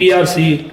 PRC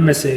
MSA,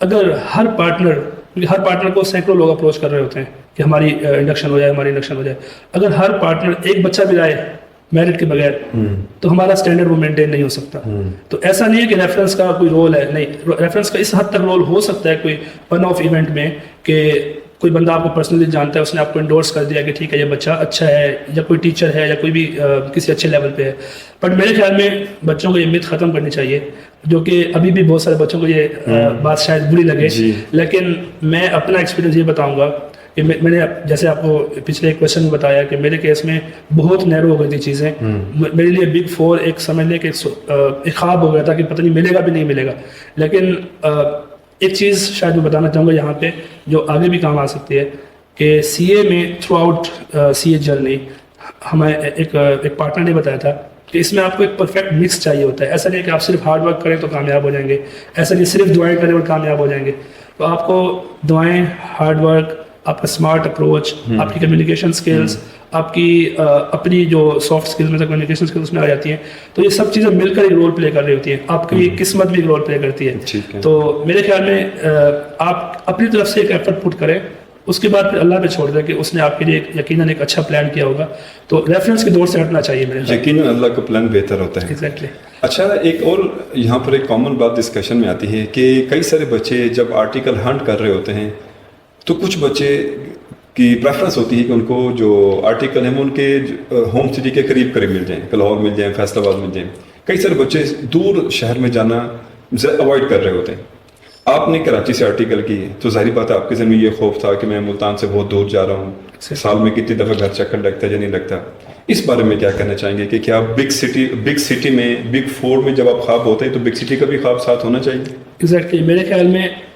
اگر ہر partner کو سینکڑوں لوگ اپروچ کر رہے ہوتے ہیں کہ ہماری انڈکشن ہو جائے، اگر ہر پارٹنر ایک بچہ بھی لائے میرٹ کے بغیر تو ہمارا اسٹینڈرڈ وہ مینٹین نہیں ہو سکتا. تو ایسا نہیں ہے کہ ریفرنس کا کوئی رول ہے، نہیں، ریفرنس کا اس حد تک رول ہو سکتا ہے کوئی ون آف ایونٹ میں کہ کوئی بندہ آپ کو پرسنلی جانتا ہے، اس نے آپ کو انڈورس کر دیا کہ ٹھیک ہے یہ بچہ اچھا ہے، یا کوئی ٹیچر ہے یا کوئی بھی کسی اچھے لیول پہ ہے. بٹ میرے خیال میں بچوں کو یہ مت ختم کرنی چاہیے، جو کہ ابھی بھی بہت سارے بچوں کو یہ بات شاید بری لگے، لیکن میں اپنا ایکسپیرینس یہ بتاؤں گا کہ میں نے جیسے آپ کو پچھلے ایک کویشچن میں بتایا کہ میرے کیس میں بہت نیرو ہو گئی تھی چیزیں. میرے لیے بگ فور ایک سمجھ لیں کہ ایک خواب ہو گیا تھا کہ پتہ نہیں ملے گا بھی نہیں ملے گا. لیکن ایک چیز شاید میں بتانا چاہوں گا یہاں پہ جو آگے بھی کام آ سکتی ہے کہ سی اے میں throughout C A journey ہمیں ایک پارٹنر نے بتایا تھا کہ اس میں آپ کو ایک پرفیکٹ مکس چاہیے ہوتا ہے. ایسا نہیں کہ آپ صرف ہارڈ ورک کریں تو کامیاب ہو جائیں گے، ایسا نہیں صرف دعائیں کریں اور کامیاب ہو جائیں گے. تو آپ کو دعائیں، ہارڈ ورک، آپ کا اسمارٹ اپروچ، آپ کی کمیونیکیشن اسکلس، آپ کی اپنی جو سافٹ اسکلز میں کمیونیکیشن اسکلس میں آ جاتی ہیں، تو یہ سب چیزیں مل کر ایک رول پلے کر رہی ہوتی ہیں. آپ کی قسمت بھی ایک رول پلے کرتی ہے. تو میرے خیال میں آپ اپنی طرف سے ایک ایفرٹ پٹ کریں، اس کے بعد پھر اللہ پہ چھوڑ دیں کہ اس نے آپ کے لیے یقیناً ایک اچھا پلان کیا ہوگا. تو ریفرنس کے دور سے ہٹنا چاہیے میرے خیال. یقیناً اللہ کا پلان بہتر ہوتا ہے. ایگزیکٹلی. اچھا، ایک اور یہاں پر ایک کامن بات ڈسکشن میں آتی ہے کہ کئی سارے بچے جب آرٹیکل ہنٹ کر رہے ہوتے ہیں تو کچھ بچے کی پریفرنس ہوتی ہے کہ ان کو جو آرٹیکل ہیں وہ ان کے ہوم سٹی کے قریب مل جائیں، لاہور مل جائیں، فیصل آباد مل جائیں. کئی سارے بچے دور شہر میں جانا اوائڈ کر رہے ہوتے ہیں. آپ نے کراچی سے آرٹیکل کی تو ظاہری بات ہے آپ کے ذہن میں یہ خوف تھا کہ میں ملتان سے بہت دور جا رہا ہوں، سال میں کتنی دفعہ گھر چکر لگتا ہے یا نہیں لگتا. اس بارے میں کیا کہنا چاہیں گے کہ کیا بگ سٹی میں بگ فور میں جب آپ خواب ہوتے ہیں تو بگ سٹی کا بھی خواب ساتھ ہونا چاہیے؟ ایگزیکٹلی. میرے خیال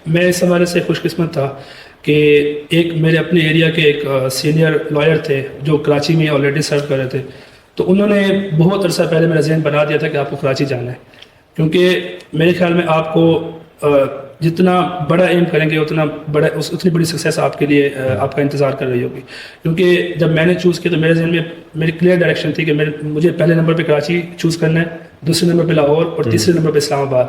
میں اس حوالے سے خوش قسمت تھا کہ ایک میرے اپنے ایریا کے ایک سینئر لائر تھے جو کراچی میں آلریڈی سرو کر رہے تھے. تو انہوں نے بہت عرصہ پہلے میرا ذہن بنا دیا تھا کہ آپ کو کراچی جانا ہے، کیونکہ میرے خیال میں آپ کو جتنا بڑا ایم کریں گے اتنی بڑی سکسیس آپ کے لیے آپ کا انتظار کر رہی ہوگی. کیونکہ جب میں نے چوز کیا تو میرے ذہن میں میری کلیئر ڈائریکشن تھی کہ مجھے پہلے نمبر پہ کراچی چوز کرنا ہے، دوسرے نمبر پہ لاہور اور تیسرے نمبر پہ اسلام آباد.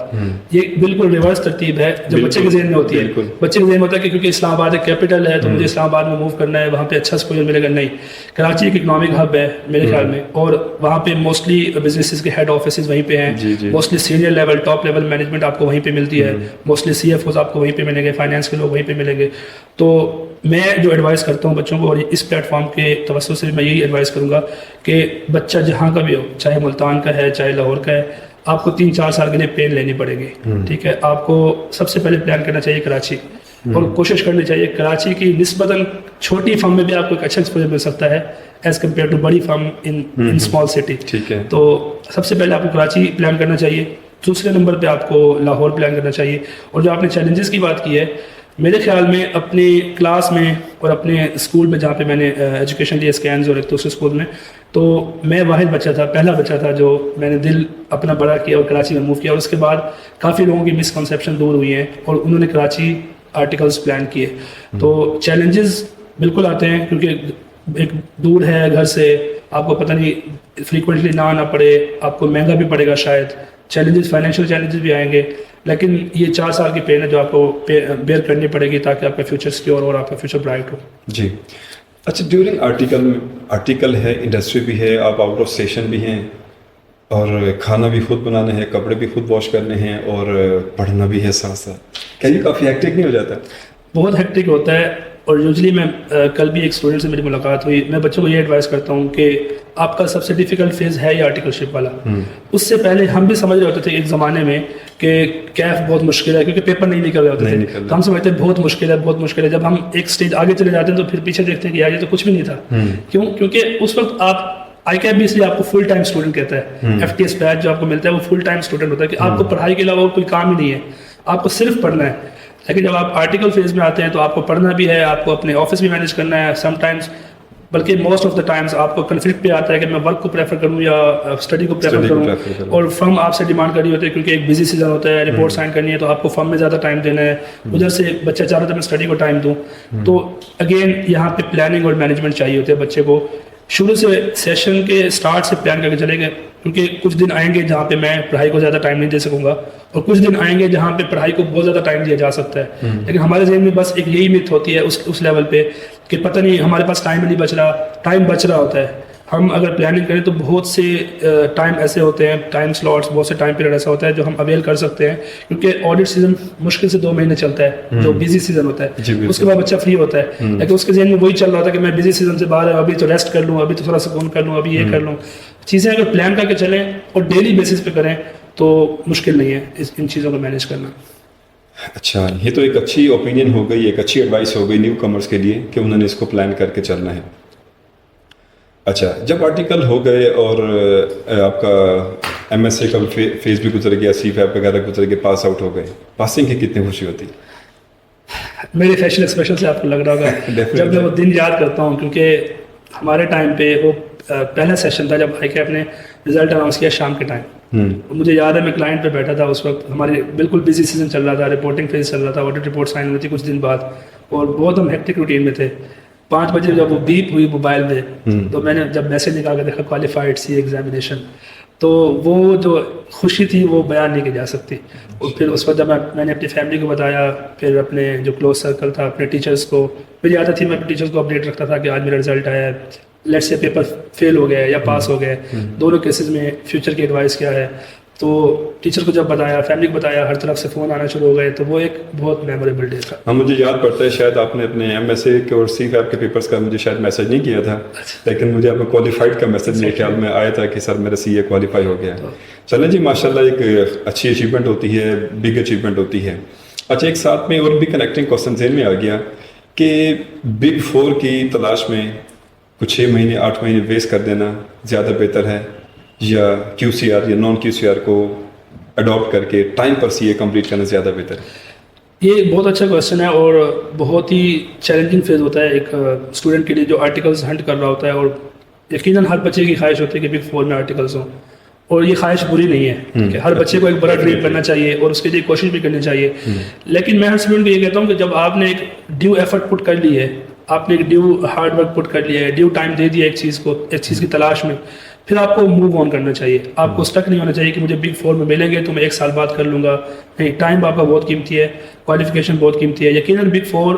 یہ بالکل ریورس ترتیب ہے جو بچے کے ذہن میں ہوتی ہے. بچے کے ذہن میں ہوتا ہے کہ کیونکہ اسلام آباد ایک کیپٹل ہے تو مجھے اسلام آباد میں موو کرنا ہے، وہاں پہ اچھا ایکسپوجر ملے گا. نہیں، کراچی ایک اکنامک ہب ہے میرے خیال میں، اور وہاں پہ موسٹلی بزنسز کے ہیڈ آفیسز وہیں پہ ہیں، mostly senior level top level management آپ کو وہیں پہ ملتی ہے، موسٹلی سی ایف اوز آپ کو وہیں پہ ملیں گے، فائنینس کے لوگ وہیں پہ ملیں گے. تو میں جو ایڈوائز کرتا ہوں بچوں کو، اور اس پلیٹ فارم کے توسط سے میں یہی ایڈوائز کروں گا کہ بچہ جہاں کا بھی ہو، چاہے ملتان کا ہے چاہے لاہور کا ہے، آپ کو 3-4 سال کے لیے پین لینی پڑے گی. ٹھیک ہے، آپ کو سب سے پہلے پلان کرنا چاہیے کراچی، اور کوشش کرنی چاہیے کراچی کی نسبتاً چھوٹی فرم میں بھی آپ کو ایک اچھا ایکسپوجر مل سکتا ہے ایز کمپیئر ٹو بڑی فرم ان اسمال سٹی. ٹھیک ہے، تو سب سے پہلے آپ کو کراچی پلان کرنا چاہیے، دوسرے نمبر پہ آپ کو لاہور پلان کرنا چاہیے. اور جو آپ نے چیلنجز کی بات کی ہے، میرے خیال میں اپنی کلاس میں اور اپنے اسکول میں جہاں پہ میں نے ایجوکیشن لی اسکینز اور ایک دوسرے اسکول میں، تو میں واحد بچہ تھا، پہلا بچہ تھا جو میں نے دل اپنا بڑا کیا اور کراچی میں موو کیا. اور اس کے بعد کافی لوگوں کی مسکنسیپشن دور ہوئی ہیں اور انہوں نے کراچی آرٹیکلس پلان کیے. تو چیلنجز بالکل آتے ہیں کیونکہ ایک دور ہے گھر سے، آپ کو پتہ نہیں فریکوینٹلی نہ آنا پڑے، آپ کو مہنگا بھی پڑے گا شاید، چیلنجز فائنینشیل چیلنجز بھی آئیں گے، لیکن یہ 4 سال کی پین ہے جو آپ کو بیئر کرنی پڑے گی تاکہ آپ کا فیوچر سیکیور اور آپ کا فیوچر برائٹ ہو. جی اچھا، ڈیورنگ آرٹیکل ہے، انڈسٹری بھی ہے، آپ آؤٹ آف اسٹیشن بھی ہیں، اور کھانا بھی خود بنانا ہے، کپڑے بھی خود واش کرنے ہیں، اور پڑھنا بھی ہے ساتھ ساتھ. کیا یہ کافی ہیکٹک نہیں ہو جاتا؟ بہت ہیکٹک ہوتا ہے. اور یوزلی میں کل بھی ایک اسٹوڈنٹ سے میری ملاقات ہوئی، میں بچوں کو یہ ایڈوائز کرتا ہوں کہ آپ کا سب سے ڈیفیکلٹ فیز ہے یہ آرٹیکل شپ والا. اس سے پہلے ہم بھی سمجھ رہے ہوتے تھے ایک زمانے میں کہ کیف بہت مشکل ہے کیونکہ پیپر نہیں نکل رہے ہوتے تھے، تو ہم سمجھتے ہیں بہت مشکل ہے بہت مشکل ہے. جب ہم ایک اسٹیج آگے چلے جاتے ہیں تو پھر پیچھے دیکھتے ہیں کہ یار یہ تو کچھ بھی نہیں تھا. کیوں؟ کیونکہ اس وقت آپ آئی کیپ بھی اس لیے آپ کو فل ٹائم اسٹوڈنٹ کہتا ہے، ایف ٹی ایس بیچ جو آپ کو ملتا ہے وہ فل ٹائم اسٹوڈنٹ ہوتا ہے کہ آپ کو پڑھائی کے علاوہ اور کوئی کام ہی نہیں ہے، آپ کو صرف پڑھنا ہے. لیکن جب آپ آرٹیکل فیز میں آتے ہیں تو آپ کو پڑھنا بھی ہے، آپ کو اپنے آفس بھی مینیج کرنا ہے، سم ٹائمز بلکہ موسٹ آف دا ٹائمز آپ کو کنفلکٹ پہ آتا ہے کہ میں ورک کو پریفر کروں یا اسٹڈی کو پریفر کروں. اور فرم آپ سے ڈیمانڈ کر رہی ہوتی ہے کیونکہ ایک بزی سیزن ہوتا ہے، رپورٹ سائن کرنی ہے، تو آپ کو فرم میں زیادہ ٹائم دینا ہے. ادھر سے بچہ چاہ رہا تھا میں اسٹڈی کو ٹائم دوں. تو اگین یہاں پہ پلاننگ اور مینجمنٹ چاہیے ہوتی ہے بچے کو شروع سے سیشن کے سٹارٹ سے پلان کر کے چلے گئے, کیونکہ کچھ دن آئیں گے جہاں پہ میں پڑھائی کو زیادہ ٹائم نہیں دے سکوں گا, اور کچھ دن آئیں گے جہاں پہ پڑھائی کو بہت زیادہ ٹائم دیا جا سکتا ہے. لیکن ہمارے ذہن میں بس ایک یہی مت ہوتی ہے اس لیول پہ کہ پتہ نہیں ہمارے پاس ٹائم نہیں بچ رہا. ٹائم بچ رہا ہوتا ہے. ہم اگر پلاننگ کریں تو بہت سے ٹائم ایسے ہوتے ہیں, ٹائم سلاٹس, بہت سے ٹائم پیریڈ ایسا ہوتا ہے جو ہم اویل کر سکتے ہیں, کیونکہ آڈٹ سیزن مشکل سے 2 مہینے چلتا ہے, جو بزی سیزن ہوتا ہے. اس کے بعد بچہ فری ہوتا ہے, لیکن اس کے ذہن میں وہی چل رہا ہوتا ہے کہ میں بزی سیزن سے باہر, ابھی تو ریسٹ کر لوں, ابھی تو تھوڑا سکون کر لوں, ابھی یہ کر لوں. چیزیں اگر پلان کر کے چلیں اور ڈیلی بیسس پہ کریں تو مشکل نہیں ہے ان چیزوں کو مینیج کرنا. اچھا, یہ تو ایک اچھی اوپینین ہو گئی, ایک اچھی ایڈوائس ہو گئی نیو کمرس کے لیے کہ انہوں نے اس کو پلان کر کے چلنا ہے. اچھا, جب آرٹیکل ہو گئے اور آپ کا ایم ایس سی کا فیس بھی گزر گیا, سی فیپ وغیرہ گزر کے پاس آؤٹ ہو گئے, پاسنگ کی کتنی خوشی ہوتی؟ میرے فیشل ایکسپریشن سے آپ کو لگ رہا ہوگا جب میں وہ دن یاد کرتا ہوں, کیونکہ ہمارے ٹائم پہ وہ پہلا سیشن تھا جب آئی کے اپنے رزلٹ اناؤنس کیا شام کے ٹائم. مجھے یاد ہے میں کلائنٹ پہ بیٹھا تھا اس وقت, ہماری بالکل بزی سیزن چل رہا تھا, رپورٹنگ فیز چل رہا تھا, آڈٹ رپورٹ سائن ہوئی تھی کچھ دن بعد, اور بہت ہم ہیکٹک روٹین میں تھے. 5 بجے جب وہ بیپ ہوئی موبائل میں, تو میں نے جب میسج نکال کے دیکھا کوالیفائڈ سی ایگزامینیشن, تو وہ جو خوشی تھی وہ بیان نہیں کی جا سکتی. اور پھر اس وقت جب میں نے اپنی فیملی کو بتایا, پھر اپنے جو کلوز سرکل تھا, اپنے ٹیچرس کو, میری عادت تھی میں اپنے ٹیچرس کو اپڈیٹ رکھتا تھا کہ آج میرا رزلٹ آیا ہے, لیٹ سے پیپر فیل ہو گیا یا پاس ہو گئے, دونوں کیسز میں فیوچر کی ایڈوائس کیا ہے. تو ٹیچر کو جب بتایا, فیملی کو بتایا, ہر طرف سے فون آنا شروع ہو گئے, تو وہ ایک بہت میموریبل ڈے تھا. ہاں, مجھے یاد پڑتا ہے شاید آپ نے اپنے ایم ایس اے کے اور سی فیپ کے پیپرس کا مجھے شاید میسج نہیں کیا تھا, لیکن مجھے آپ کو کوالیفائڈ کا میسج میرے خیال میں آیا تھا کہ سر میرا سی اے کوالیفائی ہو گیا. چلیں جی, ماشاء اللہ ایک اچھی اچیومنٹ ہوتی ہے, بگ اچیومنٹ ہوتی ہے. اچھا, ایک ساتھ میں اور بھی کنیکٹنگ کوشچن ذہن میں آ گیا کہ بگ 4 کی تلاش میں کچھ 6 مہینے 8 مہینے ویسٹ کر دینا زیادہ بہتر ہے, یا کیو سی آر یا نان کیو سی آر کو اڈاپٹ کر کے time per C a complete کرنا زیادہ بہتر ہے؟ یہ بہت اچھا کویشچن ہے, اور بہت ہی چیلنجنگ فیز ہوتا ہے ایک اسٹوڈنٹ کے لیے جو آرٹیکلس ہنٹ کر رہا ہوتا ہے. اور یقیناً ہر بچے کی خواہش ہوتی ہے کہ بگ 4 میں آرٹیکلس ہوں, اور یہ خواہش بری نہیں ہے کہ ہر بچے کو ایک بڑا ڈریم کرنا چاہیے اور اس کے لیے کوشش بھی کرنی چاہیے. لیکن میں ہر اسٹوڈنٹ کو یہ کہتا ہوں کہ جب آپ نے ایک ڈیو ایفرٹ پٹ کر لی ہے, آپ نے ایک ڈیو ہارڈ ورک پٹ کر لیا ہے, ڈیو ٹائم دے دیا ایک چیز کو, ایک چیز کی تلاش میں, پھر آپ کو موو آن کرنا چاہیے. آپ کو اسٹک نہیں ہونا چاہیے کہ مجھے بگ 4 میں ملیں گے تو میں 1 سال بعد کر لوں گا. نہیں, ٹائم آپ کا بہت قیمتی ہے, کوالیفیکیشن بہت قیمتی ہے. یقیناً بگ 4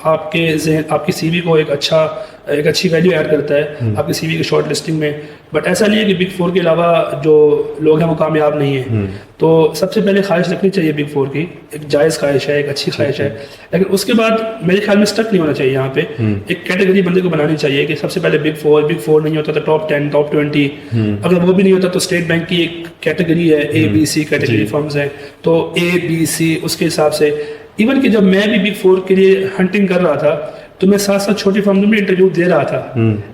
آپ کے ذہن, آپ کی سی وی کو ایک اچھی ویلیو ایڈ کرتا ہے آپ کی سی وی کی شارٹ لسٹنگ میں, بٹ ایسا نہیں ہے کہ بگ 4 کے علاوہ جو لوگ ہیں وہ کامیاب نہیں ہیں. تو سب سے پہلے خواہش رکھنی چاہیے بگ 4 کی, ایک جائز خواہش ہے, ایک اچھی خواہش ہے, لیکن اس کے بعد میرے خیال میں اسٹک نہیں ہونا چاہیے. یہاں پہ ایک کیٹیگری بندے کو بنانی چاہیے کہ سب سے پہلے بگ 4 نہیں ہوتا تو ٹاپ 10 ٹاپ 20, اگر وہ بھی نہیں ہوتا تو اسٹیٹ بینک کی ایک کیٹیگری ہے, اے بی سی کیٹیگری فرمز ہیں, تو اے بی سی اس کے حساب سے. ایون کہ جب میں بھی بگ 4 کے لیے ہنٹنگ کر رہا تھا تو میں ساتھ ساتھ چھوٹی فرمز میں انٹرویو دے رہا تھا.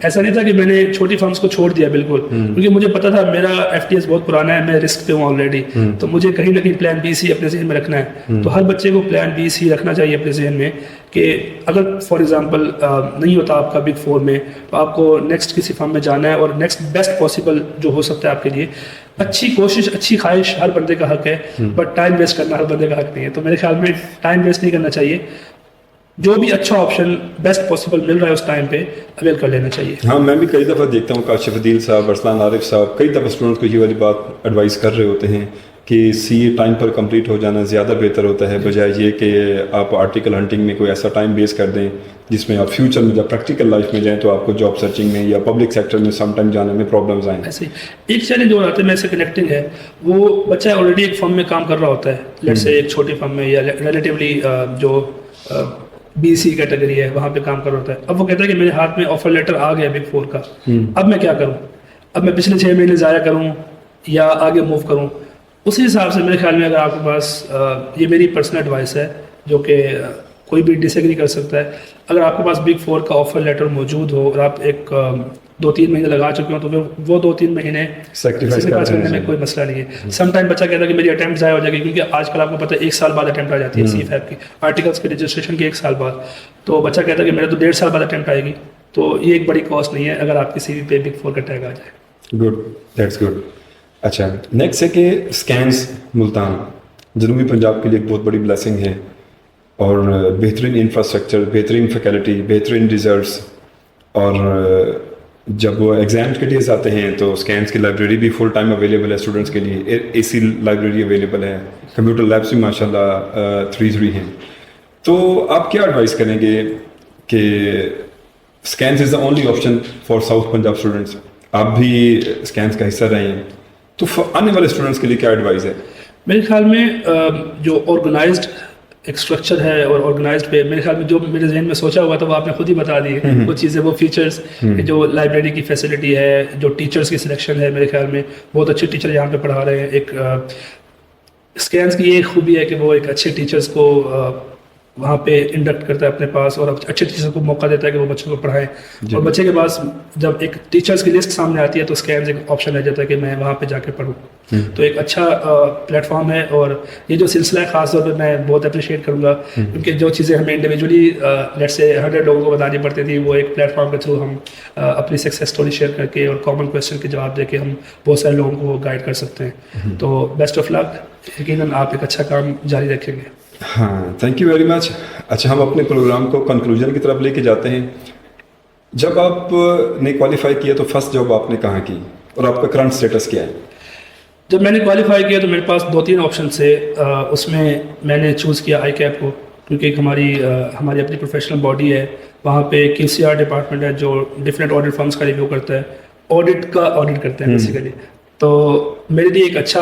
ایسا نہیں تھا کہ میں نے چھوٹی فرمز کو چھوڑ دیا بالکل, کیونکہ مجھے پتا تھا میرا ایف ٹی ایس بہت پرانا ہے, میں رسک پہ ہوں آلریڈی, تو مجھے کہیں نہ کہیں پلان بی سی اپنے ذہن میں رکھنا ہے. تو ہر بچے کو پلان بی سی رکھنا چاہیے اپنے ذہن میں کہ اگر فار ایگزامپل نہیں ہوتا آپ کا بگ 4 میں, تو آپ کو نیکسٹ کسی فرم میں جانا ہے, اور نیکسٹ بیسٹ پاسبل جو ہو سکتا ہے آپ کے لیے. اچھی کوشش, اچھی خواہش ہر بندے کا حق ہے, بٹ ٹائم ویسٹ کرنا ہر بندے کا حق نہیں ہے. تو میرے خیال میں ٹائم ویسٹ نہیں کرنا چاہیے, جو بھی اچھا آپشن بیسٹ پاسبل مل رہا ہے اس ٹائم پہ اویل کر لینا چاہیے. ہاں, میں بھی کئی دفعہ دیکھتا ہوں کاشف عدیل صاحب, ارسلان عارف صاحب کئی دفعہ اسٹوڈنٹ کو یہ والی بات ایڈوائز کر رہے ہوتے ہیں کہ C a time per complete ہو جانا زیادہ بہتر ہوتا ہے, بجائے یہ کہ آپ آرٹیکل ہنٹنگ میں کوئی ایسا ٹائم بیس کر دیں جس میں آپ فیوچر میں جب پریکٹیکل لائف میں جائیں تو آپ کو جاب سرچنگ میں یا پبلک سیکٹر میں سم ٹائم جانے میں پرابلمز آئیں. ایسے ایک چیلنج جو آتا ہے میں سے کنیکٹنگ ہے, وہ بچہ آلریڈی ایک فرم میں کام کر رہا ہوتا ہے, لیٹ سے ایک چھوٹی فرم میں یا ریلیٹیولی جو بی سی کیٹیگری ہے وہاں پہ کام کر رہا ہوتا ہے. اب وہ کہتا ہے کہ میرے ہاتھ میں آفر لیٹر آ گیا بگ 4 کا, اب میں کیا کروں, اب میں پچھلے 6 مہینے ضائع کروں یا آگے موو کروں. اسی حساب سے میرے خیال میں اگر آپ کے پاس, یہ میری پرسنل ایڈوائس ہے جو کہ کوئی بھی ڈس ایگری کر سکتا ہے, اگر آپ کے پاس بگ 4 کا آفر لیٹر موجود ہو اور آپ ایک 2-3 مہینے لگا چکے ہوں, تو وہ 2-3 مہینے سیکریفائس کرنے میں کوئی مسئلہ نہیں ہے. سم ٹائم بچہ کہتا ہے کہ میری اٹیمپٹ ضائع ہو جائے گی, کیونکہ آج کل آپ کو پتہ ہے 1 سال بعد اٹیمپٹ آ جاتی ہے سی فیپ کی, آرٹیکلس کے رجسٹریشن کے 1 سال بعد. تو بچہ کہتا ہے کہ میرا تو 1.5 سال بعد اٹیمپٹ آئے گی, تو یہ ایک بڑی کاسٹ نہیں ہے اگر آپ کی سی وی پہ بگ 4 کا ٹیگ آ جائے. Good, that's good. اچھا, نیکسٹ ہے کہ اسکینس ملتان جنوبی پنجاب کے لیے ایک بہت بڑی بلیسنگ ہے, اور بہترین انفراسٹرکچر, بہترین فیکلٹی, بہترین ریزلٹس, اور جب وہ ایگزامس کے ڈیز آتے ہیں تو اسکینس کی لائبریری بھی فل ٹائم اویلیبل ہے اسٹوڈنٹس کے لیے, اے سی لائبریری اویلیبل ہے, کمپیوٹر لیبس بھی ماشاء اللہ 3 ہیں. تو آپ کیا ایڈوائز کریں گے کہ scans is the only option for south Punjab students, آپ بھی اسکینس کا حصہ رہے ہیں, تو آنے والے اسٹوڈنٹس کے لیے کیا ایڈوائز ہے؟ میرے خیال میں جو آرگنائزڈ ایک اسٹرکچر ہے اور آرگنائزڈ پہ میرے خیال میں جو میرے ذہن میں سوچا ہوا تھا وہ آپ نے خود ہی بتا دی ہے. وہ چیزیں, وہ فیچرز, جو لائبریری کی فیسلٹی ہے, جو ٹیچرس کی سلیکشن ہے, میرے خیال میں بہت اچھے ٹیچر یہاں پہ پڑھا رہے ہیں. ایک اسکینس کی یہ خوبی ہے کہ وہ ایک اچھے ٹیچرس کو وہاں پہ انڈکٹ کرتا ہے اپنے پاس, اور اچھے ٹیچرس کو موقع دیتا ہے کہ وہ بچوں کو پڑھائیں. اور بچے کے پاس جب ایک ٹیچرس کی لسٹ سامنے آتی ہے تو اسکینس ایک آپشن رہ جاتا ہے کہ میں وہاں پہ جا کے پڑھوں. تو ایک اچھا پلیٹ فارم ہے, اور یہ جو سلسلہ ہے خاص طور پہ میں بہت اپریشیٹ کروں گا, کیونکہ جو چیزیں ہمیں انڈیویجولی لیٹ سے 100 لوگوں کو بتانی پڑتی تھی, وہ ایک پلیٹ فارم کے تھرو ہم اپنی سکسیس اسٹوری شیئر کر کے اور کامن کویشچن کے جواب دے کے ہم بہت سارے لوگوں کو گائڈ کر سکتے ہیں. تو بیسٹ آف لک, یقیناً آپ ایک اچھا کام جاری رکھیں گے. ہاں, تھینک یو ویری مچ. اچھا, ہم اپنے پروگرام کو کنکلوژن کی طرف لے کے جاتے ہیں. جب آپ نے کوالیفائی کیا تو فرسٹ جاب آپ نے کہاں کی, اور آپ کا کرنٹ اسٹیٹس کیا ہے؟ جب میں نے کوالیفائی کیا تو میرے پاس 2-3 آپشن تھے. اس میں نے چوز کیا آئی کیپ کو, کیونکہ ایک ہماری اپنی پروفیشنل باڈی ہے. وہاں پہ QCR ڈپارٹمنٹ ہے جو ڈفرینٹ آڈٹ فرمس کا ریویو کرتا ہے, آڈٹ کرتے ہیں بیسیکلی. تو میرے لیے ایک اچھا,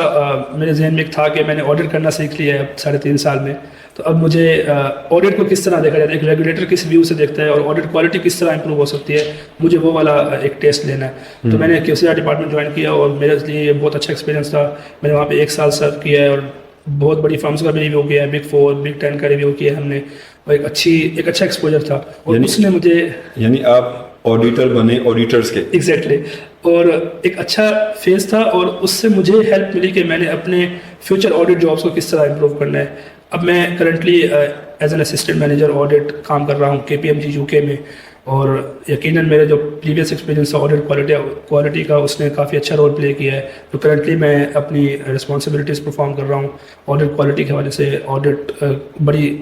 میرے ذہن میں ایک تھا کہ میں نے آڈٹ کرنا سیکھ لیا ہے اب 3.5 سال میں. تو اب مجھے آڈٹ کو کس طرح دیکھا جاتا ہے, ایک ریگولیٹر کس ویو سے دیکھتا ہے, اور آڈٹ کوالٹی کس طرح امپروو ہو سکتی ہے, مجھے وہ والا ایک ٹیسٹ لینا ہے. تو میں نے QCR ڈپارٹمنٹ جوائن کیا, اور میرے لیے یہ بہت اچھا ایکسپیرینس تھا. میں نے وہاں پہ 1 سال سرو کیا ہے, اور بہت بڑی فرمس کا بھی ریویو کیا ہے, Big 4, Big 10 کا ریویو کیا ہے ہم نے, اور ایک اچھا ایکسپوجر تھا. اور اس نے مجھے, یعنی آپ آڈیٹر بنے آڈیٹرس کے؟ ایگزیکٹلی. اور ایک اچھا فیز تھا, اور اس سے مجھے ہیلپ ملی کہ میں نے اپنے فیوچر آڈٹ جابس کو کس طرح امپروو کرنا ہے. اب میں currently as an assistant manager audit کام کر رہا ہوں KPMG UK میں, اور یقیناً میرے جو پریویس ایکسپیرینس تھا آڈٹ کوالٹی کا, اس نے کافی اچھا رول پلے کیا ہے. تو کرنٹلی میں اپنی رسپانسبلٹیز پرفارم کر رہا ہوں آڈٹ کوالٹی کے حوالے سے. آڈٹ بڑی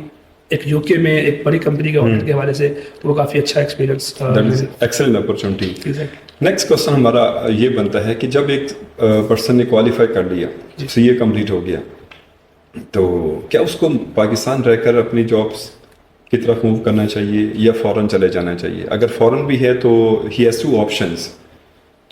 ایک UK میں ایک بڑی کمپنی کے آڈٹ کے حوالے سے, تو وہ کافی اچھا experience. Excellent opportunity. Next question ہمارا یہ بنتا ہے کہ جب ایک پرسن نے کوالیفائی کر لیا, CA کمپلیٹ ہو گیا, تو کیا اس کو پاکستان رہ کر اپنی جابس کی طرف موو کرنا چاہیے یا فورن چلے جانا چاہیے؟ اگر فورن بھی ہے تو ہی ہیز 2 آپشنس,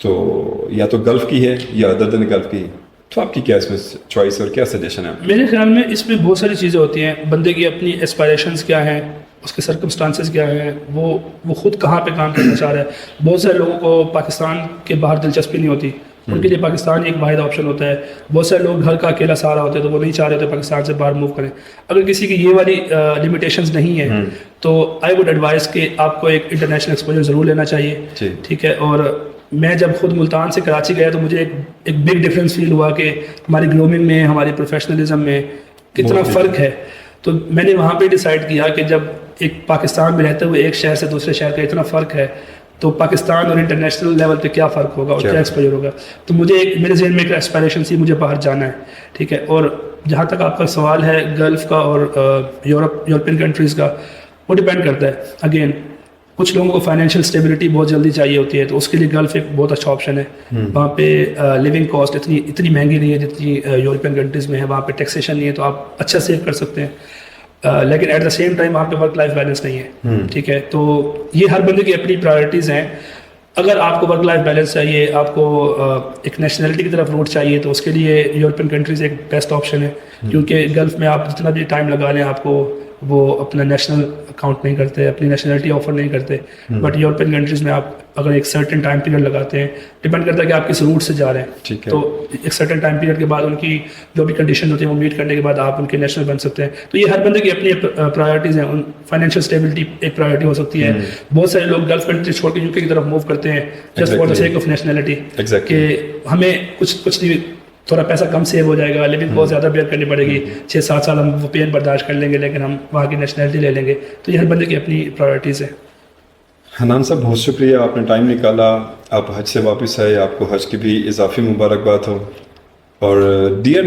تو یا تو گلف کی ہے یا ادر دین گلف کی. تو آپ کی کیا اس میں چوائس اور کیا سجیشن ہے؟ میرے خیال میں اس میں بہت ساری چیزیں ہوتی ہیں. بندے کی اپنی اسپائریشنس کیا ہیں, اس کے سرکمسٹانسز کیا ہیں, وہ خود کہاں پہ کام کرنا چاہ رہا ہے. بہت سارے لوگوں کو پاکستان کے باہر دلچسپی نہیں ہوتی, ان کے لیے پاکستان ایک واحد آپشن ہوتا ہے. بہت سارے لوگ گھر کا اکیلا سہارا ہوتے ہیں, تو وہ نہیں چاہ رہے ہوتے پاکستان سے باہر موو کریں. اگر کسی کی یہ والی لمیٹیشنز نہیں ہیں تو آئی ووڈ ایڈوائز کہ آپ کو ایک انٹرنیشنل ایکسپوجر ضرور لینا چاہیے. ٹھیک ہے. اور میں جب خود ملتان سے کراچی گیا تو مجھے ایک بگ ڈفرینس فیل ہوا کہ ہماری گرومنگ میں, ہماری پروفیشنلزم میں کتنا فرق ہے. تو میں نے وہاں پہ ڈیسائیڈ کیا کہ جب ایک پاکستان میں رہتے ہوئے ایک شہر سے دوسرے شہر کا اتنا فرق ہے, تو پاکستان اور انٹرنیشنل لیول پہ کیا فرق ہوگا اور کیا ایکسپوجر ہوگا. تو مجھے میرے ذہن میں ایک اسپائریشن تھی, مجھے باہر جانا ہے. ٹھیک ہے. اور جہاں تک آپ کا سوال ہے گلف کا اور یورپین کنٹریز کا, وہ ڈپینڈ کرتا ہے. اگین کچھ لوگوں کو فائنینشیل اسٹیبلٹی بہت جلدی چاہیے ہوتی ہے, تو اس کے لیے گلف ایک بہت اچھا آپشن ہے. وہاں پہ لیونگ کاسٹ اتنی مہنگی نہیں ہے جتنی یورپین کنٹریز میں ہے. وہاں پہ ٹیکسیشن نہیں ہے, تو آپ اچھا سیو کر سکتے ہیں. لیکن ایٹ دا سیم ٹائم وہاں پہ ورک لائف بیلنس نہیں ہے. ٹھیک ہے. تو یہ ہر بندے کی اپنی پرائرٹیز ہیں. اگر آپ کو ورک لائف بیلنس چاہیے, آپ کو ایک نیشنلٹی کی طرف روٹ چاہیے, تو اس کے لیے یورپین کنٹریز ایک بیسٹ آپشن ہے. کیونکہ گلف میں آپ جتنا بھی ٹائم لگا لیں, آپ کو وہ اپنا نیشنل اکاؤنٹ نہیں کرتے, اپنی نیشنلٹی آفر نہیں کرتے. بٹ یورپین کنٹریز میں آپ اگر ایک سرٹن ٹائم پیریڈ لگاتے ہیں, ڈپینڈ کرتا ہے کہ آپ کس روٹ سے جا رہے ہیں. تو ایک سرٹن ٹائم پیریڈ کے بعد ان کی جو بھی کنڈیشن ہوتی ہیں وہ میٹ کرنے کے بعد آپ ان کے نیشنل بن سکتے ہیں. تو یہ ہر بندے کی اپنی پرائرٹیز ہیں. فائنینشیل اسٹیبلٹی ایک پرائرٹی ہو سکتی ہے. بہت سارے لوگ گلف کنٹریز چھوڑ کے UK کی طرف موو کرتے ہیں just for the sake of nationality, کہ ہمیں کچھ نہیں, تھوڑا پیسہ کم سیو ہو جائے گا, لیکن بہت زیادہ بیئر کرنی پڑے گی. 6-7 سال ہم وہ پین برداشت کر لیں گے, لیکن ہم وہاں کی نیشنلٹی لے لیں گے. تو یہ ہر بندے کی اپنی پرائرٹیز ہیں. حنان صاحب بہت شکریہ, آپ نے ٹائم نکالا, آپ حج سے واپس آئے, آپ کو حج کی بھی اضافی مبارکباد ہو. اور ڈیئر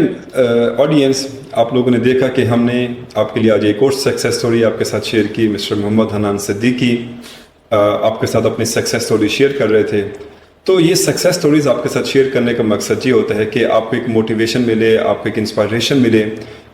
آڈینس, آپ لوگوں نے دیکھا کہ ہم نے آپ کے لیے آج ایک اور سکسیس اسٹوری آپ کے ساتھ شیئر کی, مسٹر محمد حنان صدیقی. آپ کے ساتھ اپنی سکسیس سٹوری شیئر کر رہے تھے. تو یہ سکسیس سٹوریز آپ کے ساتھ شیئر کرنے کا مقصد یہ ہوتا ہے کہ آپ کو ایک موٹیویشن ملے, آپ کو ایک انسپائریشن ملے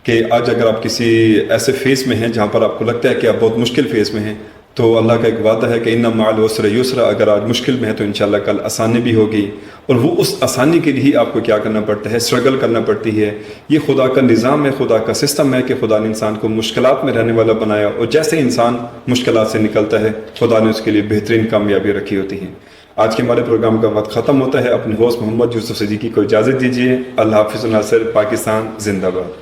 کہ آج اگر آپ کسی ایسے فیز میں ہیں جہاں پر آپ کو لگتا ہے کہ آپ بہت مشکل فیز میں ہیں, تو اللہ کا ایک وعدہ ہے کہ ان مع العسر یسرا, اگر آج مشکل میں ہے تو انشاءاللہ کل آسانی بھی ہوگی. اور وہ اس آسانی کے لیے آپ کو کیا کرنا پڑتا ہے, اسٹرگل کرنا پڑتی ہے. یہ خدا کا نظام ہے, خدا کا سسٹم ہے کہ خدا نے انسان کو مشکلات میں رہنے والا بنایا, اور جیسے انسان مشکلات سے نکلتا ہے خدا نے اس کے لیے بہترین کامیابی رکھی ہوتی ہے. آج کے ہمارے پروگرام کا وقت ختم ہوتا ہے. اپنے ہوسٹ محمد یوسف صدیقی کو اجازت دیجیے. اللہ حافظ. ناصر. پاکستان زندہ باد.